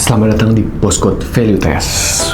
Selamat datang di Postcode Value Test.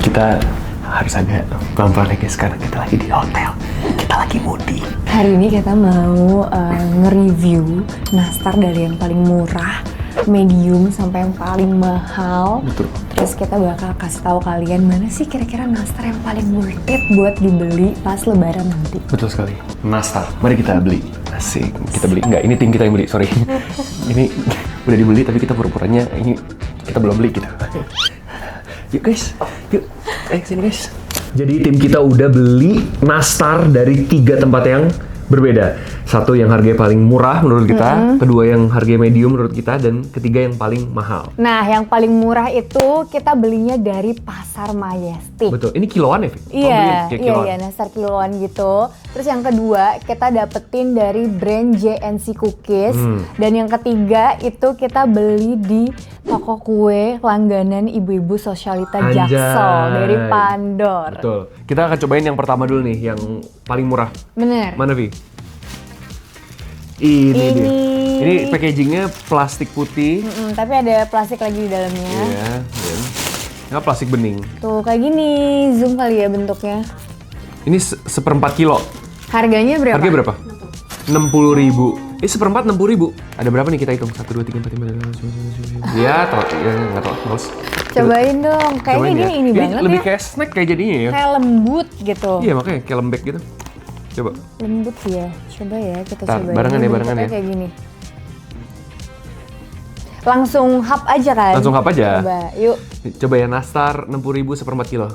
Kita harus agak pelan-pelan ya guys, karena kita lagi di hotel. Kita lagi mudik. Hari ini kita mau nge-review nastar dari yang paling murah, medium, sampai yang paling mahal. Betul. Terus kita bakal kasih tahu kalian mana sih kira-kira nastar yang paling worth it buat dibeli pas lebaran nanti. Betul sekali. Nastar. Mari kita beli. Asik. Kita beli. Enggak, ini tim kita yang beli, sorry. Ini udah dibeli tapi kita pura-puranya ini kita belum beli gitu. Yuk guys, yuk. Sini guys. Jadi tim kita udah beli nastar dari 3 tempat yang berbeda. Satu yang harganya paling murah menurut kita, kedua yang harganya medium menurut kita, dan ketiga yang paling mahal. Nah, yang paling murah itu kita belinya dari Pasar Majestic. Betul, ini kiloan ya, Fik? Iya, nastar kiloan gitu. Terus yang kedua kita dapetin dari brand JNC Cookies. Dan yang ketiga itu kita beli di toko kue langganan ibu-ibu sosialita Jaksel dari Pandor. Betul. Kita akan cobain yang pertama dulu nih, yang paling murah. Bener. Mana, Vi? Ini dia. Ini packagingnya plastik putih. Tapi ada plastik lagi di dalamnya. Iya. Nggak plastik bening. Tuh kayak gini, zoom kali ya bentuknya. Ini seperempat kilo. Harganya berapa? Harganya berapa? 60.000. Ini seperempat 60.000. Ada berapa nih kita hitung? 1, 2, 3, 4, 5, 6, 7, 8, 9, 10. Ya, nggak tahu. Males. Cobain dong. Kayaknya ini banget lebih ya. kayak snack kayak jadinya ya. Kayak lembut gitu. Iya, makanya kayak lembek gitu. Coba. Lembut ya. Coba ya kita Ntar, cobain. barengan ya, Bentuknya barengan ya. Kayak gini. Langsung hap aja kan? Langsung hap aja. Coba, yuk. Coba ya, nastar 60.000 seperempat kilo.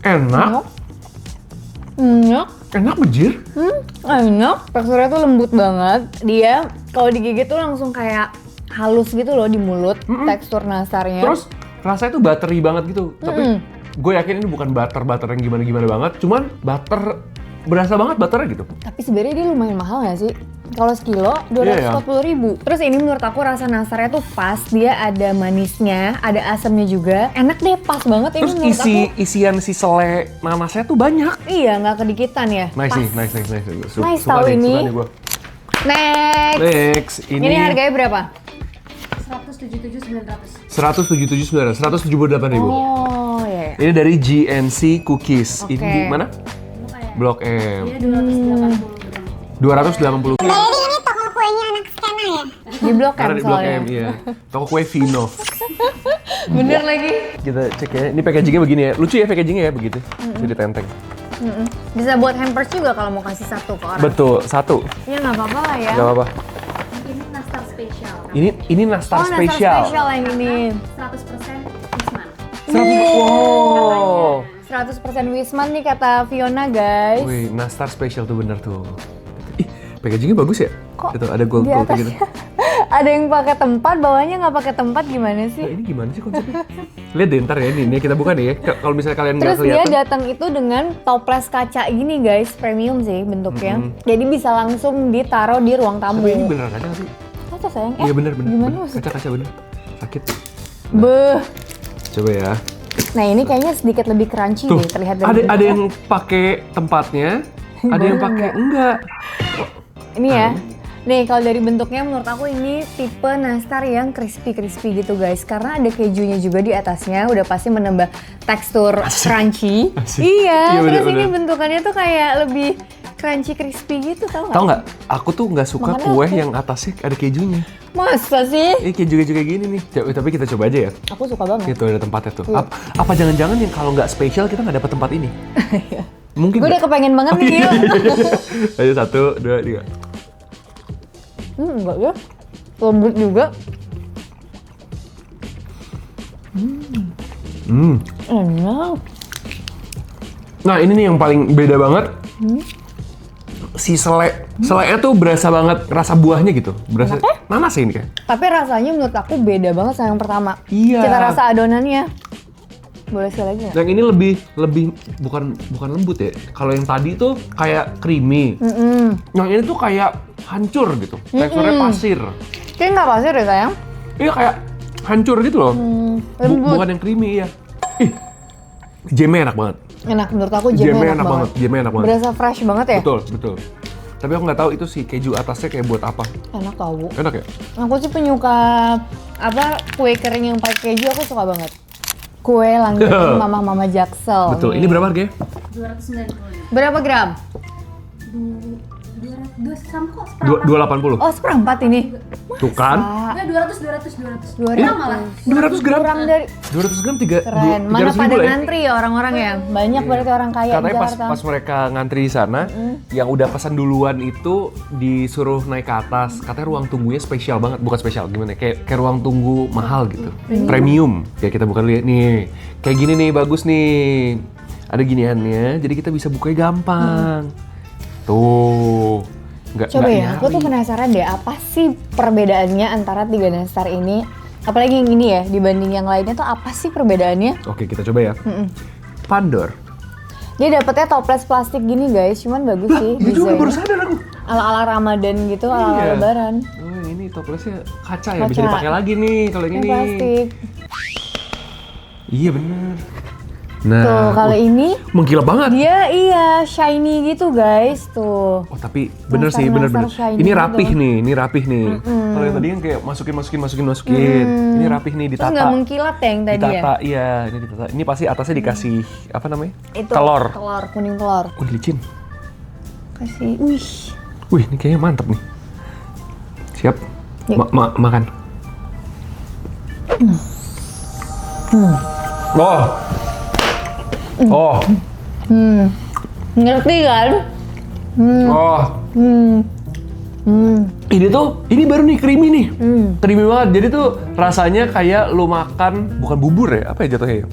Enak. Enak. Enak bejir. Enak. Teksturnya tuh lembut banget. Dia kalau digigit tuh langsung kayak halus gitu loh di mulut. Tekstur nastarnya. Terus rasanya tuh buttery banget gitu. Tapi gue yakin ini bukan butter yang gimana-gimana banget. Cuman butter, berasa banget butternya gitu. Tapi sebenarnya dia lumayan mahal nggak sih? Kalau sekilo 240.000. Terus ini menurut aku rasa nastarnya tuh pas. Dia ada manisnya, ada asamnya juga. Enak deh, pas banget. Terus ini menurut aku. isian si selai nanasnya tuh banyak. Iya, nggak kedikitan ya. Nice pas. nih, nice. Nice tahu ini. Suka nih gua. Next. Ini harganya berapa? 177.900. 178.000. Oh, iya. Ini dari GNC Cookies. Oke. Ini di mana? Blok M. Dia 280. 280. Jadi ini toko kuenya anak skena ya? Di Blok M Karena di Blok soalnya. M, iya. Toko kue Vino. Bener lagi. Kita cek ya. Ini packagingnya begini ya. Lucu ya packagingnya ya, begitu. Jadi tenteng. Bisa buat hampers juga kalau mau kasih satu ke orang. Betul, satu. Ya nggak apa-apa lah ya. Gak apa-apa. Ini nastar spesial. Ini nastar Oh, nastar spesial. spesial yang ini. 100% Wisman. 100. Wow. 100% Wisman nih kata Fiona, guys. Wih, nastar spesial tuh bener tuh. Ih, packagingnya bagus ya? Kok itu ada gold di gitu. atasnya ada yang pakai tempat, bawahnya nggak pakai tempat, gimana Nah, sih? ini gimana sih konsepnya? Lihat deh ntar ya, ini kita buka nih ya. Kalau misalnya kalian nggak Terus dia kelihatan. datang itu dengan toples kaca gini, guys. Premium sih bentuknya. Jadi bisa langsung ditaruh di ruang tamu. Tapi ini beneran kaca nggak sih? Kaca sayang. Iya bener. Gimana maksudnya? Kaca bener. Sakit. Beuh. Coba ya. Nah ini kayaknya sedikit lebih crunchy Tuh, deh terlihat dari ada yang pakai tempatnya, ada yang pakai enggak. Ini ya. Nih kalau dari bentuknya menurut aku ini tipe nastar yang crispy gitu guys. Karena ada kejunya juga di atasnya, udah pasti menambah tekstur crunchy. Asik. Iya, Iya, terus bener. ini bentukannya tuh kayak lebih crunchy crispy gitu, tau gak? Tahu nggak? Aku tuh nggak suka Makanya kue aku- yang atasnya ada kejunya. Masa sih? Ini keju kayak gini nih. Tapi kita coba aja ya. Aku suka banget. Gitu ada tempatnya tuh. Iya. Apa jangan-jangan yang kalau nggak spesial kita nggak dapat tempat ini? Mungkin. Gue udah nggak? kepengen banget nih. Yuk. Ayo 1, 2, 3. Enggak ya. Lembut juga. Enak. Nah ini nih yang paling beda banget. Si selainya tuh berasa banget rasa buahnya gitu. Berasa nanas ya ini kayak. Tapi rasanya menurut aku beda banget sama yang pertama. Iya. Kita rasa adonannya. Boleh sekali lagi nggak? Yang ini lebih bukan lembut ya. Kalau yang tadi tuh kayak creamy. Yang ini tuh kayak hancur gitu. Teksturnya pasir. Kayaknya nggak pasir ya sayang? Iya kayak hancur gitu loh. Lembut. Bukan yang creamy ya. Ih, jamnya enak banget. Enak, menurut aku jamnya enak banget. Jamnya enak banget. Berasa fresh banget ya? Betul, betul. Tapi aku nggak tahu itu si keju atasnya kayak buat apa. Enak tau. Enak ya? Aku sih penyuka kue kering yang pakai keju, aku suka banget. Kue langganan mama Jaksel. Betul. nih. Ini berapa harganya? 290. Berapa gram? 200 sama kok seperempat. 280. Oh, seperempat ini. Tuh kan? Enggak, 200. 200. Kurang malah. 200 gram. Kurang dari 200 gram keren. Mana 300 pada ribu lah ya? ngantri ya orang-orang ya? Banyak berarti orang kaya di Katanya Jakarta. pas mereka ngantri di sana, yang udah pesan duluan itu disuruh naik ke atas. Katanya ruang tunggunya spesial banget, bukan spesial gimana? Kayak ruang tunggu mahal gitu, premium. Ya kita bukan lihat nih, kayak gini nih bagus nih. Ada giniannya, jadi kita bisa bukanya gampang. Tuh, Coba nggak ya, aku tuh nyari. penasaran deh apa sih perbedaannya antara 3 nastar ini, apalagi yang ini ya dibanding yang lainnya tuh apa sih perbedaannya? Oke, kita coba ya. Pandor. Dia dapetnya toples plastik gini guys, cuman bagus sih Itu juga baru desainnya. sadar aku. Ala-ala Ramadan gitu, ala-ala Iya. Lebaran. Oh, ini toplesnya kaca ya, bisa Kaca. dipakai lagi nih kalau yang Ini ini. plastik. Iya bener. Nah, Tuh kalau ini mengkilap banget. dia iya shiny gitu guys tuh. Oh tapi bener sih, Nastar-nastar bener. shiny Ini gitu. rapih nih, ini rapih nih. Kalau yang tadi kan kayak masukin. Ini rapih nih, Terus nggak ditata. mengkilat ya yang tadi ya? Ditata, iya, ini ditata. Ini pasti atasnya dikasih apa namanya? Itu Telur. telur, kuning telur. Oh, licin. Kasih, wih. Wih, ini kayaknya mantep nih. Siap. Yuk. Makan. Oh. Ngerti kan? Oh. Ini baru nih creamy nih. Creamy banget. Jadi tuh rasanya kayak lu makan bukan bubur ya? Apa ya jatuhnya?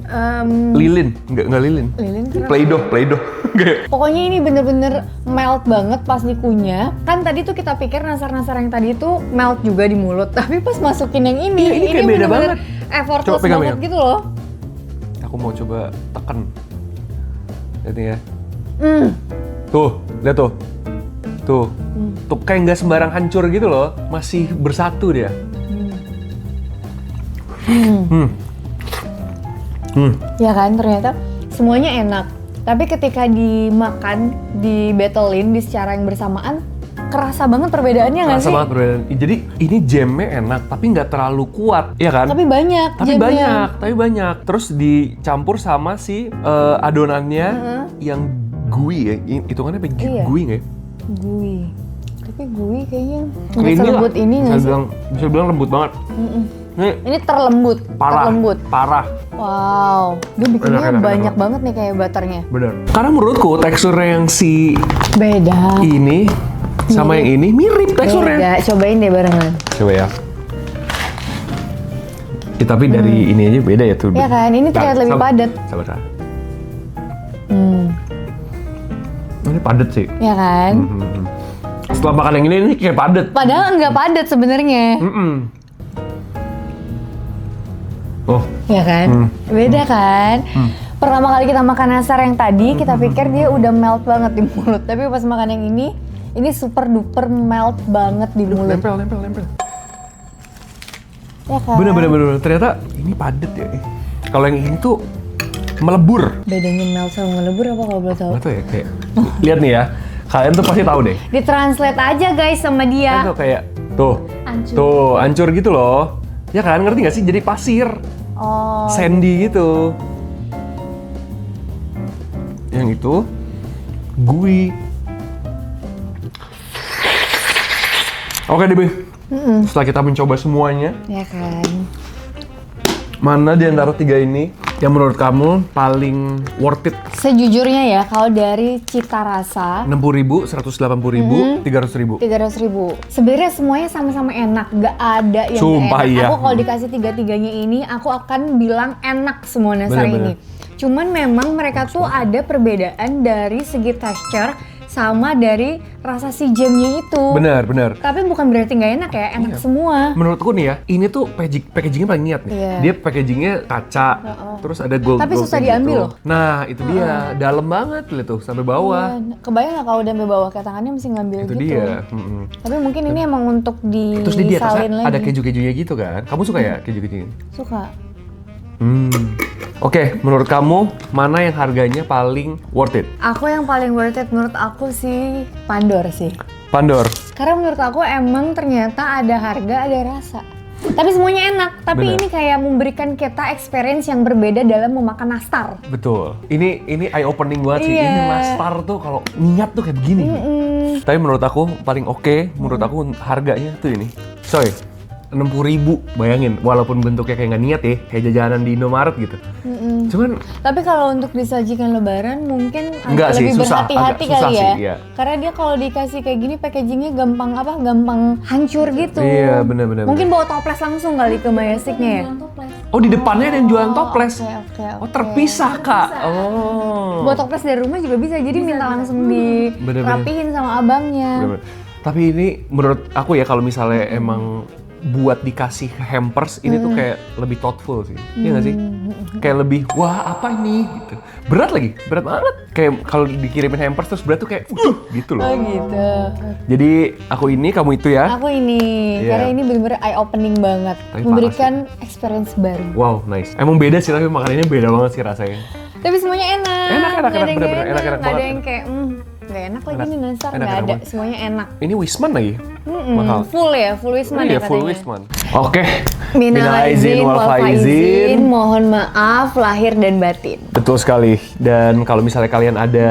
Lilin. Enggak lilin. Lilin kenapa? Play-doh. Kayak Pokoknya ini bener-bener melt banget pas dikunyah. Kan tadi tuh kita pikir nasar-nasar yang tadi tuh melt juga di mulut. Tapi pas masukin yang ini, Iya, ini kayak beda bener-bener banget. effortless Coba pegang, banget pegang. gitu loh. aku mau coba tekan. Lihat nih ya. Tuh, lihat tuh. Tuh. Tuh kayak nggak sembarang hancur gitu loh. Masih bersatu dia. Ya kan, ternyata semuanya enak. Tapi ketika dimakan, dibetulin di secara yang bersamaan, kerasa banget perbedaannya nggak Rasa sih? banget perbedaan. Jadi ini jamnya enak, tapi nggak terlalu kuat, ya kan? Tapi banyak jamnya. Tapi banyak. Terus dicampur sama si adonannya yang gooey ya. Hitungannya apa? Iya. Gooey nggak ya? Gooey. Tapi gooey kayaknya nggak Creamy lah. selembut ini nggak sih? Bisa bilang lembut banget. Ini terlembut, Parah. terlembut. Parah. Wow, dia bikinnya Enak, banyak enak. banget nih kayak butternya. Bener. Karena menurutku teksturnya yang si Beda. ini sama yang ini mirip teksturnya. Beda, cobain deh barengan. Coba ya. Tapi dari ini aja beda ya tuh. Ya kan, ini terlihat lebih padat. Sabar. Ini padat sih. Ya kan? Setelah makan yang ini kayak padat. Padahal nggak padat sebenarnya. Oh, Ya kan? Beda kan? Pertama kali kita makan nasar yang tadi, kita pikir dia udah melt banget di mulut. Tapi pas makan yang ini super duper melt banget di mulut. nempel. Ya kan? Bener. Ternyata ini padat ya. Kalau yang ini tuh melebur. Bedanya melt sama melebur apa kalau boleh tahu? Nggak tahu ya, kayak lihat nih ya. Kalian tuh pasti tahu deh. Ditranslate aja guys sama Kan dia. tuh kayak tuh. Hancur. Tuh, hancur gitu loh. Ya kan, ngerti nggak sih? Jadi pasir. Oh, Sandy gitu. Yang itu gooey. Oke deh, Be. Setelah kita mencoba semuanya, ya kan? mana di antara tiga ini yang menurut kamu paling worth it? Sejujurnya ya, kalau dari cita rasa 60.000, 180.000, 300.000. 300.000. Sebenarnya semuanya sama-sama enak, nggak ada yang nggak Sumpah, enak. iya. Aku kalau dikasih tiga-tiganya ini, aku akan bilang enak semua nasar Bener-bener. ini. Cuman memang mereka tuh ada perbedaan dari segi texture sama dari rasa si jamnya itu. Bener. Tapi bukan berarti nggak enak ya, enak semua. Menurutku nih ya, ini tuh packagingnya paling niat nih. Iya. Dia packagingnya kaca, terus ada gold. Tapi susah kayak diambil gitu. loh. Nah, itu dia, dalam banget lihat tuh sampai bawah. Iya, kebayang nggak kalau udah sampai bawah kayak tangannya mesti ngambil Itu gitu. dia. Tapi mungkin ini emang untuk Terus di atasnya disalin lagi. ada keju-kejunya gitu kan. Kamu suka ya keju-kejunya? Suka. Oke, menurut kamu mana yang harganya paling worth it? Aku yang paling worth it menurut aku sih Pandor sih. Pandor. Karena menurut aku emang ternyata ada harga, ada rasa. Tapi semuanya enak, tapi Bener. ini kayak memberikan kita experience yang berbeda dalam memakan nastar. Betul. Ini eye opening banget sih. Iya. Ini nastar tuh kalau niat tuh kayak begini. Tapi menurut aku paling oke, menurut aku harganya tuh ini. Soy, 60.000, bayangin. Walaupun bentuknya kayak nggak niat ya, kayak jajanan di Indomaret gitu. Cuman Tapi kalau untuk disajikan lebaran mungkin Enggak agak sih, lebih susah. berhati-hati Agak susah kali ya. sih, iya. Karena dia kalau dikasih kayak gini packagingnya gampang hancur gitu. Iya, bener. Mungkin bawa toples langsung kali ke Mayastiknya ya. Jualan toples. Oh, di depannya ada yang jualan toples. Oke. Oh, terpisah, Kak. Oh. Bawa toples dari rumah juga bisa, jadi minta langsung Bener-bener. dirapihin sama abangnya. Bener-bener. Tapi ini menurut aku ya kalau misalnya emang buat dikasih hampers ini tuh kayak lebih thoughtful sih. Iya nggak sih? Kayak lebih wah apa ini gitu. Berat banget. Kayak kalau dikirimin hampers terus berat tuh kayak gitu loh. Oh gitu. Jadi aku ini, kamu itu ya. Aku ini, Iya. karena ini bener-bener eye opening banget. Tapi Memberikan experience baru. Wow, nice. Emang beda sih tapi makanannya beda banget sih rasanya. Tapi semuanya enak. Enak, Nggak ada yang bener-bener nggak enak Nggak ada banget. yang kayak, nggak enak lagi Enak. nih nastar, Enak, nggak enak ada. banget. Semuanya enak. Ini Wisman lagi. Mahal. Full ya, full wisman Iya, ya full katanya. Wisman. Oke. Minal aizin wal faizin, faizin. mohon maaf lahir dan batin. Betul sekali. Dan kalau misalnya kalian ada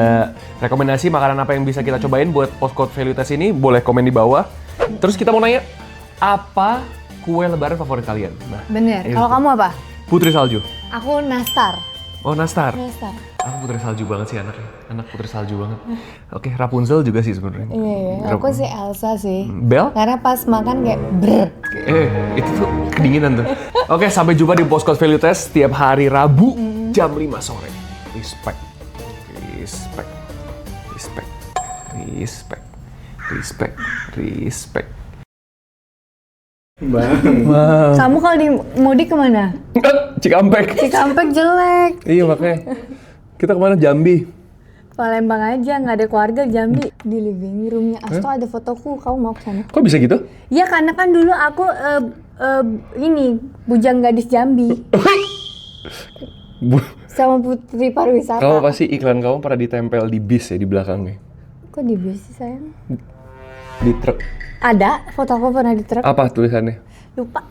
rekomendasi makanan apa yang bisa kita cobain buat postcode value test ini, boleh komen di bawah. Terus kita mau nanya, apa kue lebaran favorit kalian? Nah, Bener. ini Kalau tuh. kamu apa? Putri salju. Aku nastar. Oh, nastar. Nastar. Aku putri salju banget sih anaknya. Anak putri salju banget. Oke, Rapunzel juga sih sebenarnya. Iya. Aku sih Elsa sih. Bel? Karena pas makan kayak brr. Itu tuh kedinginan tuh. Oke, sampai jumpa di postcode value test setiap hari Rabu jam 5 sore. Respect. Respect. Respect. Respect. Respect. Respect. Kamu kalau di mudik kemana? Cikampek. Cikampek jelek. Iya makanya. Kita kemana? Jambi. Palembang aja, nggak ada keluarga di Jambi. Di living roomnya Asto ada fotoku, kamu mau ke sana? Kok bisa gitu? Iya, karena kan dulu aku ini bujang gadis Jambi sama putri pariwisata. Kamu pasti iklan kamu pernah ditempel di bis ya di belakangnya. Kok di bis sih sayang? Di truk. Ada foto aku pernah di truk. Apa tulisannya? Lupa.